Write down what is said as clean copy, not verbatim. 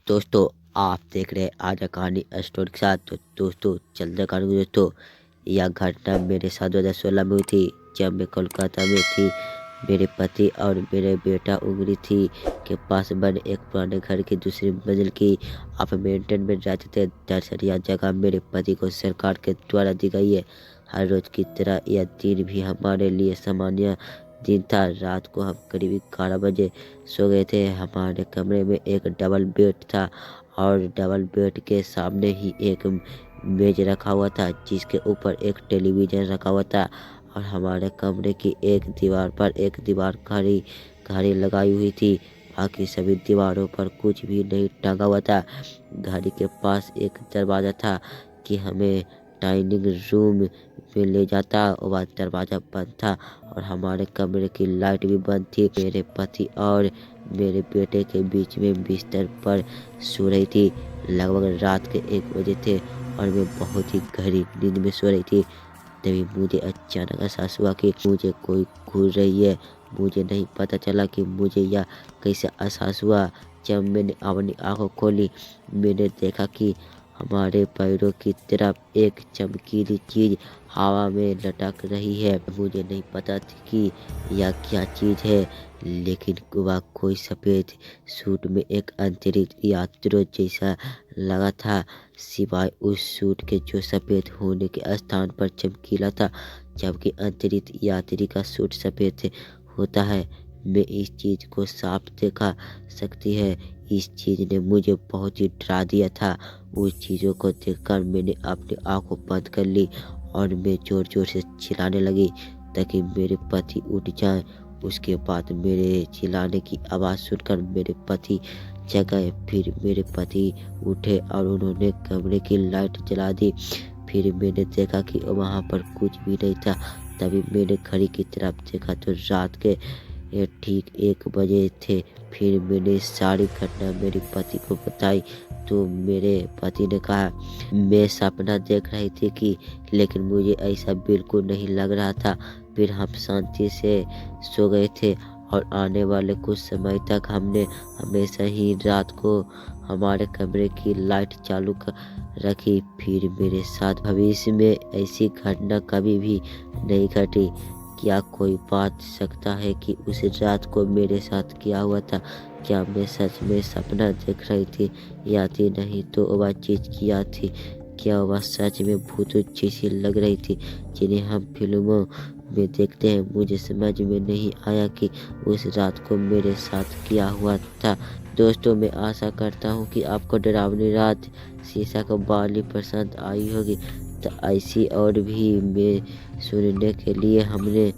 दोस्तों, आप देख रहे हैं आज कहानी स्टोरी के साथ। तो दोस्तों चलते कहानी दोस्तों, यह घटना मेरे साथ 2016 में हुई थी, जब मैं कोलकाता में थी। मेरे पति और मेरे बेटा उंगली थी के पास बने एक पुराने घर की दूसरी मंजिल की अपार्टमेंट में रहते थे। दरअसल यह जगह मेरे पति को सरकार के द्वारा दी गई है। हर रोज की तरह यह दिन भी हमारे लिए सामान्य दिन था। रात को हम करीब 11 बजे सो गए थे। हमारे कमरे में एक डबल बेड था और डबल बेड के सामने ही एक मेज रखा हुआ था, जिसके ऊपर एक टेलीविज़न रखा हुआ था। और हमारे कमरे की एक दीवार पर एक दीवार घड़ी घड़ी लगाई हुई थी। बाकी सभी दीवारों पर कुछ भी नहीं टंगा हुआ था। घड़ी के पास एक दरवाज़ा था कि हमें डाइनिंग रूम में ले जाता, और वह दरवाज़ा बंद था और हमारे कमरे की लाइट भी बंद थी। मेरे पति और मेरे बेटे के बीच में बिस्तर पर सो रही थी। लगभग रात के 1 बजे थे और मैं बहुत ही गहरी नींद में सो रही थी। तभी मुझे अचानक एहसास हुआ कि मुझे कोई घूर रही है। मुझे नहीं पता चला कि मुझे यह कैसे एहसास हुआ। जब मैंने अपनी आंखें खोली, मैंने देखा कि हमारे पैरों की तरफ एक चमकीली चीज हवा में लटक रही है। मुझे नहीं पता थी कि यह क्या चीज है, लेकिन वह कोई सफेद सूट में एक अंतरिक्ष यात्री जैसा लगा था, सिवाय उस सूट के जो सफेद होने के स्थान पर चमकीला था, जबकि अंतरिक्ष यात्री का सूट सफेद होता है। मैं इस चीज को साफ देखा सकती है। इस चीज ने मुझे बहुत ही डरा दिया था। उस चीज़ों को देखकर मैंने अपनी आंखों बंद कर ली और मैं जोर जोर से चिल्लाने लगी ताकि मेरे पति उठ जाएं। उसके बाद मेरे चिल्लाने की आवाज़ सुनकर मेरे पति जग गए। फिर मेरे पति उठे और उन्होंने कमरे की लाइट जला दी। फिर मैंने देखा कि वहाँ पर कुछ भी नहीं था। तभी मैंने घड़ी की तरफ देखा तो रात के ये ठीक 1 बजे थे। फिर मैंने सारी घटना मेरे पति को बताई तो मेरे पति ने कहा, मैं सपना देख रही थी कि, लेकिन मुझे ऐसा बिल्कुल नहीं लग रहा था। फिर हम शांति से सो गए थे और आने वाले कुछ समय तक हमने हमेशा ही रात को हमारे कमरे की लाइट चालू रखी। फिर मेरे साथ भविष्य में ऐसी घटना कभी भी नहीं घटी। क्या कोई बात सकता है कि उस रात को मेरे साथ क्या हुआ था? क्या मैं सच में सपना देख रही थी या थी? नहीं तो वह चीज़ क्या थी? क्या वह सच में भूत जैसी लग रही थी जिन्हें हम फिल्मों में देखते हैं? मुझे समझ में नहीं आया कि उस रात को मेरे साथ क्या हुआ था। दोस्तों, मैं आशा करता हूँ कि आपको डरावनी रात शीशा को बाली पसंद आई होगी। तो ऐसी और भी मैं सुनने के लिए हमने